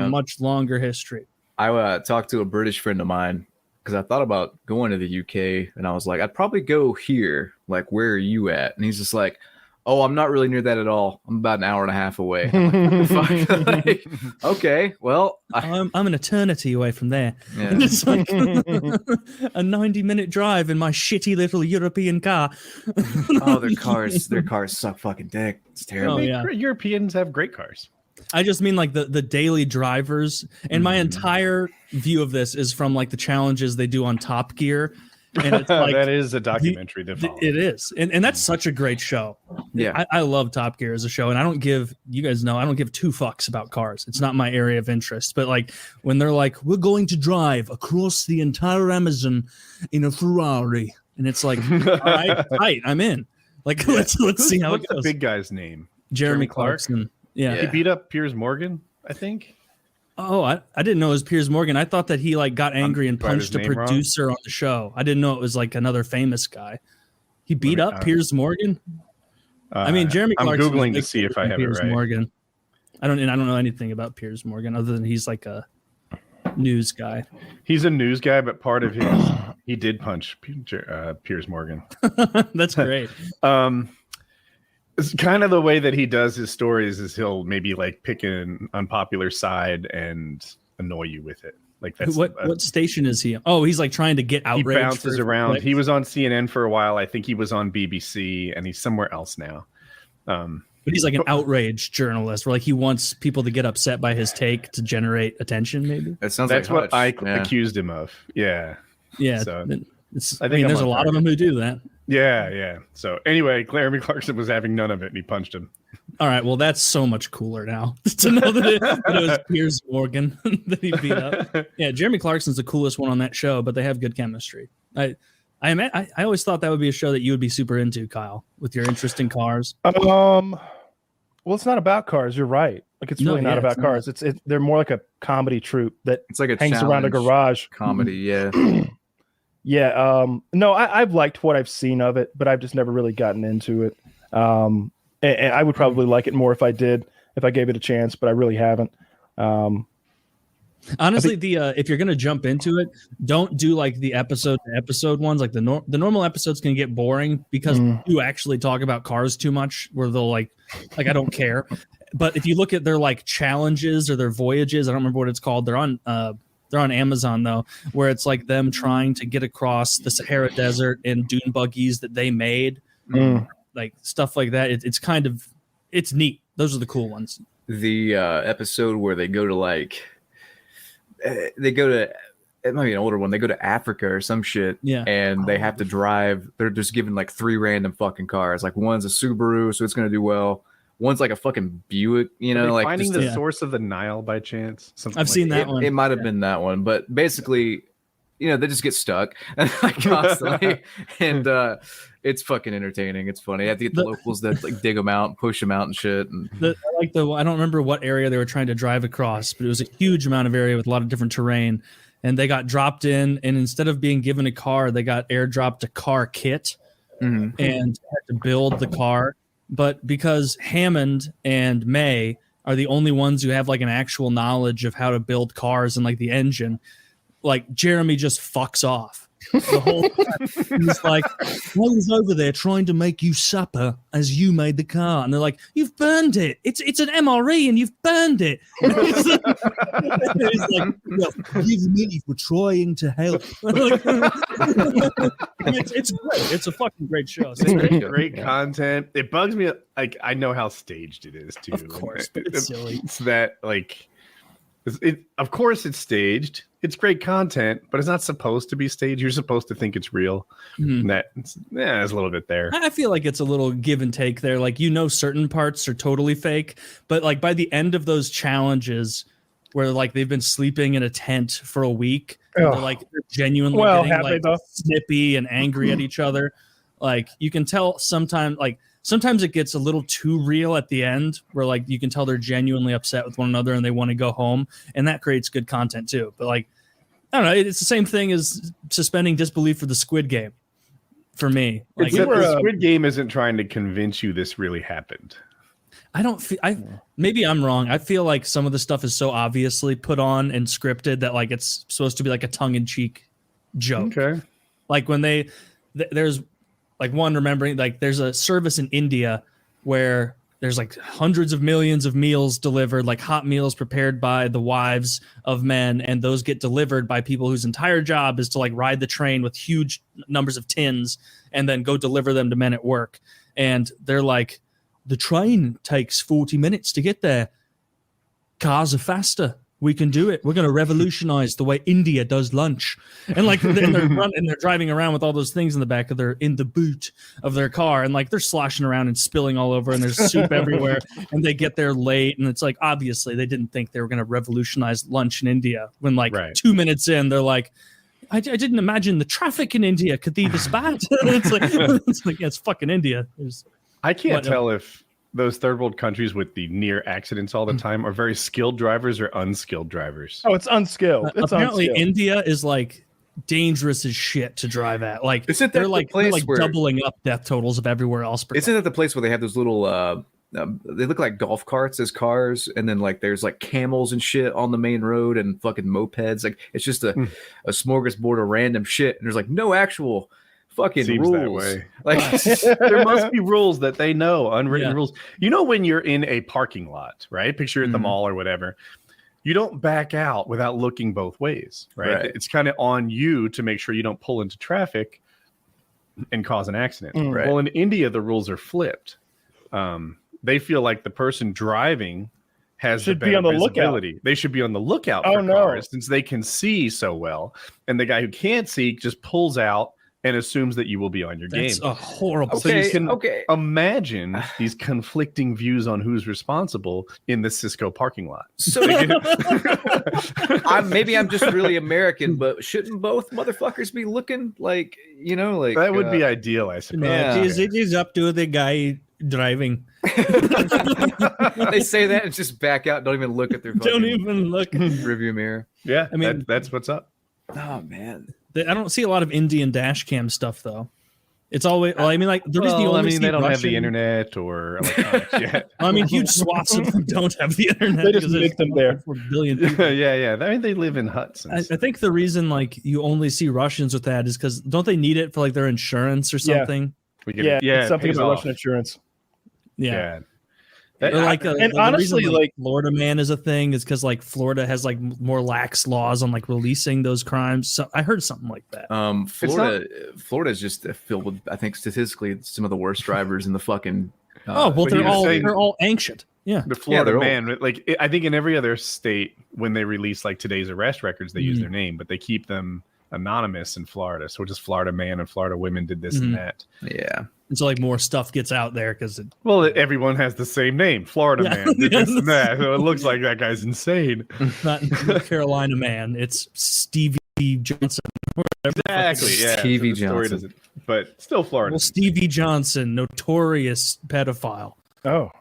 a much longer history. I talked to a British friend of mine because I thought about going to the UK, and I was like, I'd probably go here. Like, where are you at? And he's just like, oh, I'm not really near that at all. I'm about an hour and a half away. I'm like, what the fuck? Like, okay, well, I'm an eternity away from there. Yeah. And it's like a 90-minute drive in my shitty little European car. Oh, their cars suck fucking dick. It's terrible. Oh, yeah. Europeans have great cars. I just mean like the daily drivers, and my entire view of this is from like the challenges they do on Top Gear. And it's like, that is a documentary that follows. It is. And that's such a great show. Yeah. I love Top Gear as a show. And I don't give, you guys know, I don't give two fucks about cars. It's not my area of interest. But like when they're like, we're going to drive across the entire Amazon in a Ferrari. And it's like, all right, I'm in. Like, let's see how it goes. What's the big guy's name? Jeremy Clarkson. Yeah. He beat up Piers Morgan, I think. Oh, I didn't know it was Piers Morgan. I thought that he like got angry and punched a producer on the show. I didn't know it was like another famous guy. He beat up Piers Morgan. I mean, Jeremy Clarkson. I'm Googling to see if I have Piers it right. Morgan. I don't know anything about Piers Morgan other than he's like a news guy. He's a news guy, but part of he did punch Piers Morgan. That's great. It's kind of the way that he does his stories is he'll maybe like pick an unpopular side and annoy you with it. Like that's what station is he? Oh, he's like trying to get outraged. He bounces around. Clicks. He was on CNN for a while. I think he was on BBC, and he's somewhere else now. But he's like an outrage journalist, where like he wants people to get upset by his take to generate attention. Maybe that sounds. That's like what I accused him of. Yeah. Yeah. So, I mean, there's a lot of them who do that. Yeah. So anyway, Jeremy Clarkson was having none of it, and he punched him. All right. Well, that's so much cooler now to know that it was Piers Morgan that he beat up. Yeah, Jeremy Clarkson's the coolest one on that show, but they have good chemistry. I always thought that would be a show that you would be super into, Kyle, with your interest in cars. Well, it's not about cars. You're right. Like it's really not about cars. They're more like a comedy troupe that it's like a hangs around a garage comedy. Yeah. Yeah. No, I've liked what I've seen of it, but I've just never really gotten into it. And I would probably like it more if I gave it a chance, but I really haven't. Honestly, if you're going to jump into it, don't do like the episode to episode ones. Like the normal episodes can get boring because you actually talk about cars too much where they'll like I don't care. But if you look at their like challenges or their voyages, I don't remember what it's called. They're on Amazon though, where it's like them trying to get across the Sahara Desert in dune buggies that they made, like stuff like that. It's neat. Those are the cool ones. The episode where they go to it might be an older one. They go to Africa or some shit, and they have to drive. They're just given like 3 random fucking cars. Like one's a Subaru, so it's gonna do well. One's like a fucking Buick, like finding the source of the Nile by chance. I've seen that one. It might have been that one, but basically, they just get stuck constantly, and it's fucking entertaining. It's funny. I have to get the locals that like dig them out, and push them out, and shit. And I don't remember what area they were trying to drive across, but it was a huge amount of area with a lot of different terrain, and they got dropped in, and instead of being given a car, they got airdropped a car kit, and had to build the car. But because Hammond and May are the only ones who have like an actual knowledge of how to build cars and like the engine, like Jeremy just fucks off the whole time. He's like, I was over there trying to make you supper as you made the car, and they're like, you've burned it. It's an MRE and you've burned it. He's like, well, give me for trying to help. It's great. It's a fucking great show. It's great content. It bugs me. Like I know how staged it is too. Of course, but it's silly. It's that like. Of course it's staged. It's great content, but it's not supposed to be staged. You're supposed to think it's real. And there's a little bit there. I feel like it's a little give and take there. Like, certain parts are totally fake, but like by the end of those challenges where like they've been sleeping in a tent for a week, they're genuinely getting like snippy and angry at each other. Like you can tell sometimes it gets a little too real at the end where like you can tell they're genuinely upset with one another and they want to go home, and that creates good content too. But like, I don't know, it's the same thing as suspending disbelief for the Squid Game for me. Like, the Squid Game isn't trying to convince you this really happened. I don't feel maybe I'm wrong. I feel like some of the stuff is so obviously put on and scripted that like it's supposed to be like a tongue-in-cheek joke. Okay. Like when there's like one remembering like there's a service in India where there's like hundreds of millions of meals delivered, like hot meals prepared by the wives of men, and those get delivered by people whose entire job is to like ride the train with huge numbers of tins and then go deliver them to men at work. And they're like, the train takes 40 minutes to get there. Cars are faster. We can do it. We're going to revolutionize the way India does lunch. And like they're driving around with all those things in the back of in the boot of their car, and like they're sloshing around and spilling all over, and there's soup everywhere. And they get there late, and it's like obviously they didn't think they were going to revolutionize lunch in India. When like 2 minutes in, they're like, I didn't imagine the traffic in India could be this bad. it's like yeah, it's fucking India. I can't tell if those third world countries with the near accidents all the time are very skilled drivers or unskilled drivers. Oh, it's unskilled. It's apparently unskilled. India is like dangerous as shit to drive at. Like isn't that they're like where, doubling up death totals of everywhere else. Isn't that the place where they have those little they look like golf carts as cars, and then like there's like camels and shit on the main road and fucking mopeds. Like it's just a smorgasbord of random shit, and there's like no actual fucking Seems rules. that way. Like there must be rules that they know, unwritten rules. You know, when you're in a parking lot, right? Picture at the mall or whatever. You don't back out without looking both ways, right? It's kind of on you to make sure you don't pull into traffic and cause an accident. Right. Well, in India, the rules are flipped. They feel like the person driving should be on the lookout. They should be on the lookout for cars since they can see so well. And the guy who can't see just pulls out and assumes that you will be on your game. That's a horrible. So you can imagine these conflicting views on who's responsible in the Cisco parking lot. So maybe I'm just really American, but shouldn't both motherfuckers be looking like, you know, like that would be ideal, I suppose. Yeah. It is up to the guy driving. They say that and just back out, don't even look at their don't even look review mirror. Yeah, I mean that's what's up. Oh man. I don't see a lot of Indian dash cam stuff though. It's always. Well, I mean, like the reason they don't have the internet or electronics yet. I mean, huge swaths of them don't have the internet. They just make them there. 4 billion people. yeah. I mean, they live in huts. I think the reason like you only see Russians with that is because don't they need it for like their insurance or something? It's something about Russian insurance. Yeah. And honestly, reason, like Florida man is a thing is because like Florida has like more lax laws on like releasing those crimes. So I heard something like that. Florida is just filled with, I think statistically, some of the worst drivers in the fucking. They're all ancient. Yeah, the Florida man. Like I think in every other state, when they release like today's arrest records, they use their name, but they keep them anonymous in Florida. So just Florida man and Florida women did this and that. Yeah. And so like more stuff gets out there because everyone has the same name, Florida man did this and that. So it looks like that guy's insane. Not Carolina man, it's Stevie Johnson. Exactly, yeah. Stevie Johnson. But still Florida. Well, Stevie Johnson, notorious pedophile. Oh.